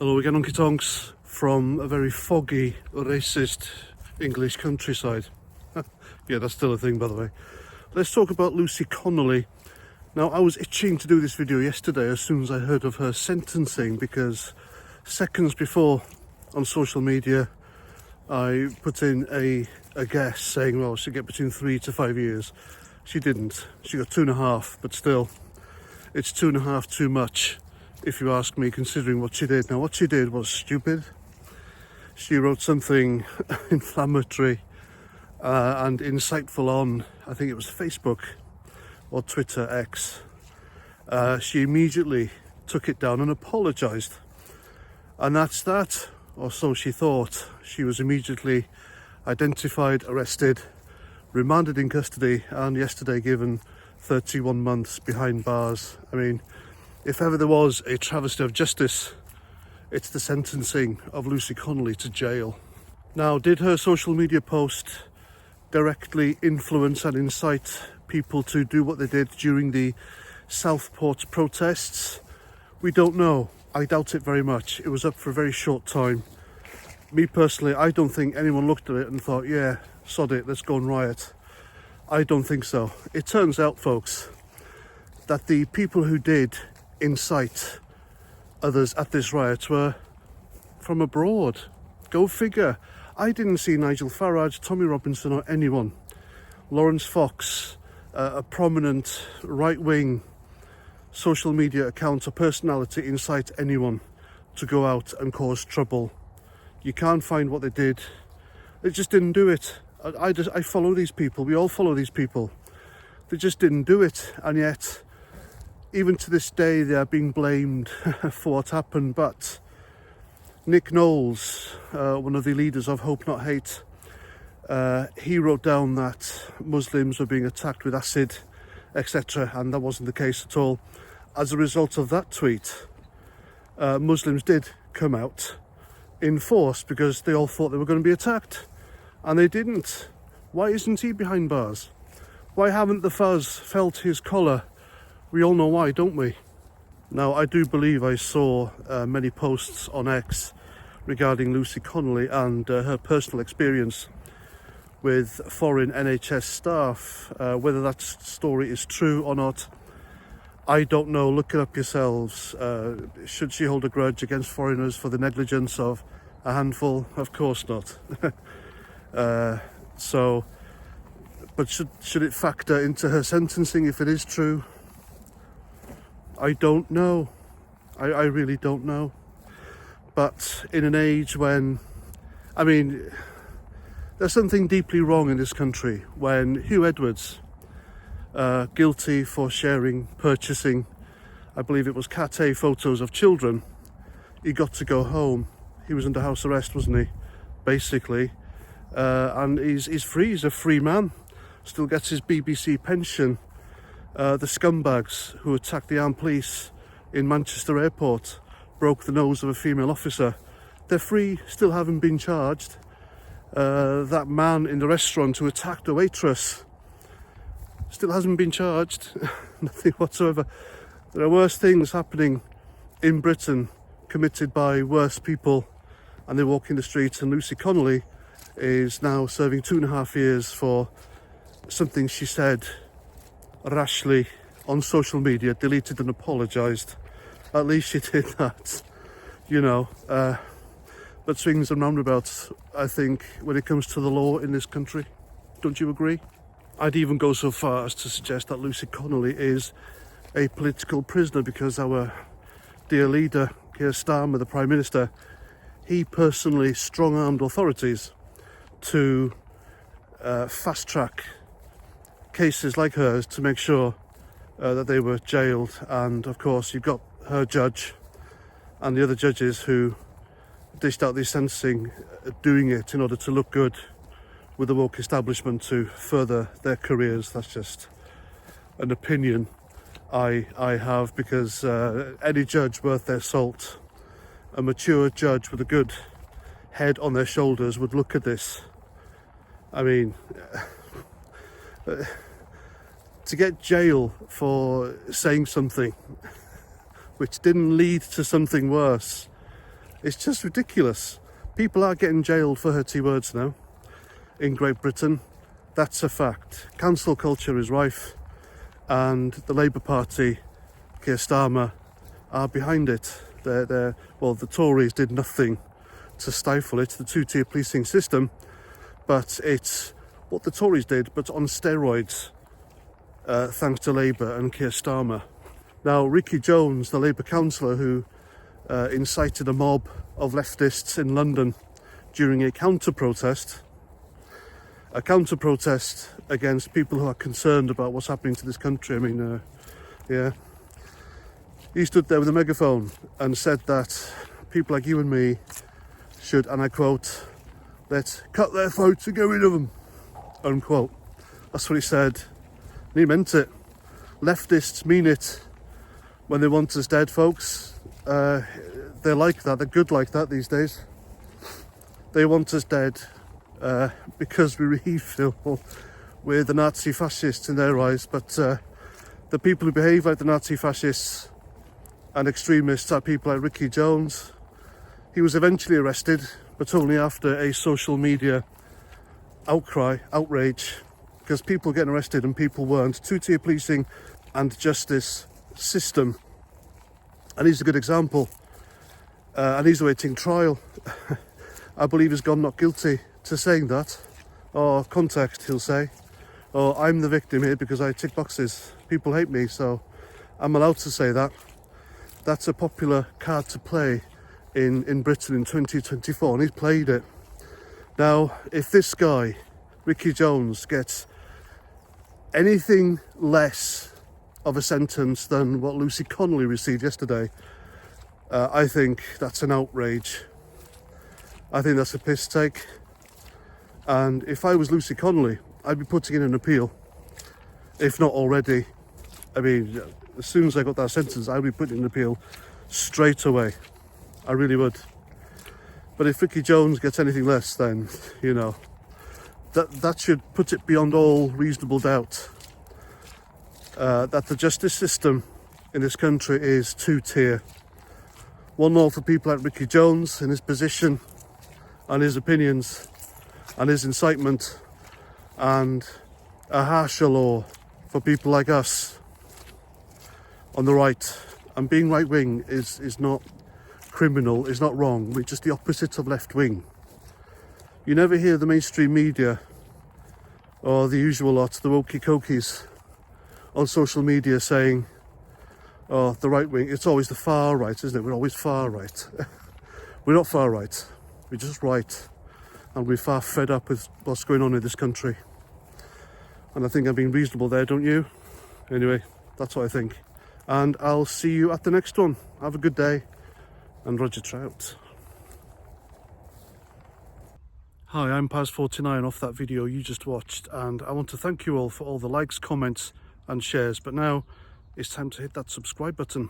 Hello again, Unky Tonks, from a very foggy, racist English countryside. Yeah, that's still a thing, by the way. Let's talk about Lucy Connolly. Now, I was itching to do this video yesterday as soon as I heard of her sentencing, because seconds before on social media I put in a guess saying, well, she'd get between 3 to 5 years. She didn't. She got 2.5, but still, it's 2.5 too much, if you ask me, considering what she did. Now, what she did was stupid. She wrote something inflammatory and insightful on, I think it was Facebook or Twitter X. She immediately took it down and apologised. And that's that, or so she thought. She was immediately identified, arrested, remanded in custody, and yesterday given 31 months behind bars. I mean, if ever there was a travesty of justice, it's the sentencing of Lucy Connolly to jail. Now, did her social media post directly influence and incite people to do what they did during the Southport protests? We don't know. I doubt it very much. It was up for a very short time. Me personally, I don't think anyone looked at it and thought, yeah, sod it, let's go and riot. I don't think so. It turns out, folks, that the people who did incite others at this riot were from abroad. Go figure. I didn't see Nigel Farage, Tommy Robinson, or anyone. Lawrence Fox, a prominent right-wing social media account or personality, incite anyone to go out and cause trouble. You can't find what they did. They just didn't do it. I follow these people. We all follow these people. They just didn't do it, and yet even to this day, they are being blamed for what happened. But Nick Knowles, one of the leaders of Hope Not Hate, he wrote down that Muslims were being attacked with acid, etc., and that wasn't the case at all. As a result of that tweet, Muslims did come out in force because they all thought they were going to be attacked, and they didn't. Why isn't he behind bars? Why haven't the fuzz felt his collar? We all know why, don't we? Now, I do believe I saw many posts on X regarding Lucy Connolly and her personal experience with foreign NHS staff. Whether that story is true or not, I don't know. Look it up yourselves. Should she hold a grudge against foreigners for the negligence of a handful? Of course not. But should it factor into her sentencing if it is true? I don't know. I really don't know. But in an age when, I mean, there's something deeply wrong in this country when Hugh Edwards, guilty for purchasing, I believe it was Cat A photos of children, he got to go home. He was under house arrest, wasn't he? Basically. And he's free, he's a free man. Still gets his BBC pension. The scumbags who attacked the armed police in Manchester Airport, broke the nose of a female officer. They're free, still haven't been charged. That man in the restaurant who attacked a waitress still hasn't been charged. Nothing whatsoever. There are worse things happening in Britain, committed by worse people, and they walk in the streets, and Lucy Connolly is now serving 2.5 years for something she said rashly on social media, deleted and apologised. At least she did that, you know. But swings and roundabouts, I think, when it comes to the law in this country. Don't you agree? I'd even go so far as to suggest that Lucy Connolly is a political prisoner, because our dear leader, Keir Starmer, the Prime Minister, he personally strong-armed authorities to fast-track cases like hers to make sure that they were jailed. And of course, you've got her judge and the other judges who dished out this sentencing, doing it in order to look good with the woke establishment to further their careers. That's just an opinion I have, because any judge worth their salt, a mature judge with a good head on their shoulders, would look at this. I mean, to get jail for saying something which didn't lead to something worse, It's just ridiculous. People are getting jailed for hurty words now in Great Britain. That's a fact. Cancel culture is rife, and the Labour Party, Keir Starmer, are behind it. Well, the Tories did nothing to stifle it, the two-tier policing system, but it's what the Tories did, but on steroids, thanks to Labour and Keir Starmer. Now, Ricky Jones, the Labour councillor who incited a mob of leftists in London during a counter-protest against people who are concerned about what's happening to this country. I mean, yeah. He stood there with a megaphone and said that people like you and me should, and I quote, let's cut their throats and get rid of them, unquote. That's what he said. And he meant it. Leftists mean it when they want us dead, folks. They're like that. They're good like that these days. They want us dead because we really feel we're the Nazi fascists in their eyes. But the people who behave like the Nazi fascists and extremists are people like Ricky Jones. He was eventually arrested, but only after a social media outrage, because people getting arrested and people weren't. Two-tier policing and justice system. And he's a good example. And he's awaiting trial. I believe he's gone not guilty to saying that. Or context, he'll say. Or I'm the victim here because I tick boxes. People hate me, so I'm allowed to say that. That's a popular card to play in Britain in 2024, and he's played it. Now, if this guy, Ricky Jones, gets anything less of a sentence than what Lucy Connolly received yesterday, I think that's an outrage. I think that's a piss take. And if I was Lucy Connolly, I'd be putting in an appeal, if not already. I mean, as soon as I got that sentence, I'd be putting in an appeal straight away. I really would. But if Ricky Jones gets anything less, then, you know, that should put it beyond all reasonable doubt that the justice system in this country is two-tier. One law for people like Ricky Jones in his position and his opinions and his incitement, and a harsher law for people like us on the right. And being right-wing is not criminal, is not wrong. We're just the opposite of left-wing. You never hear the mainstream media or the usual lot, the wokey-cokies on social media saying, oh, the right-wing, it's always the far right, isn't it? We're always far right. We're not far right, we're just right. And we're far fed up with what's going on in this country. And I think I'm being reasonable there, don't you? Anyway, that's what I think. And I'll see you at the next one. Have a good day. And Roger Trout. Hi, I'm Paz49 off that video you just watched, and I want to thank you all for all the likes, comments and shares. But now it's time to hit that subscribe button.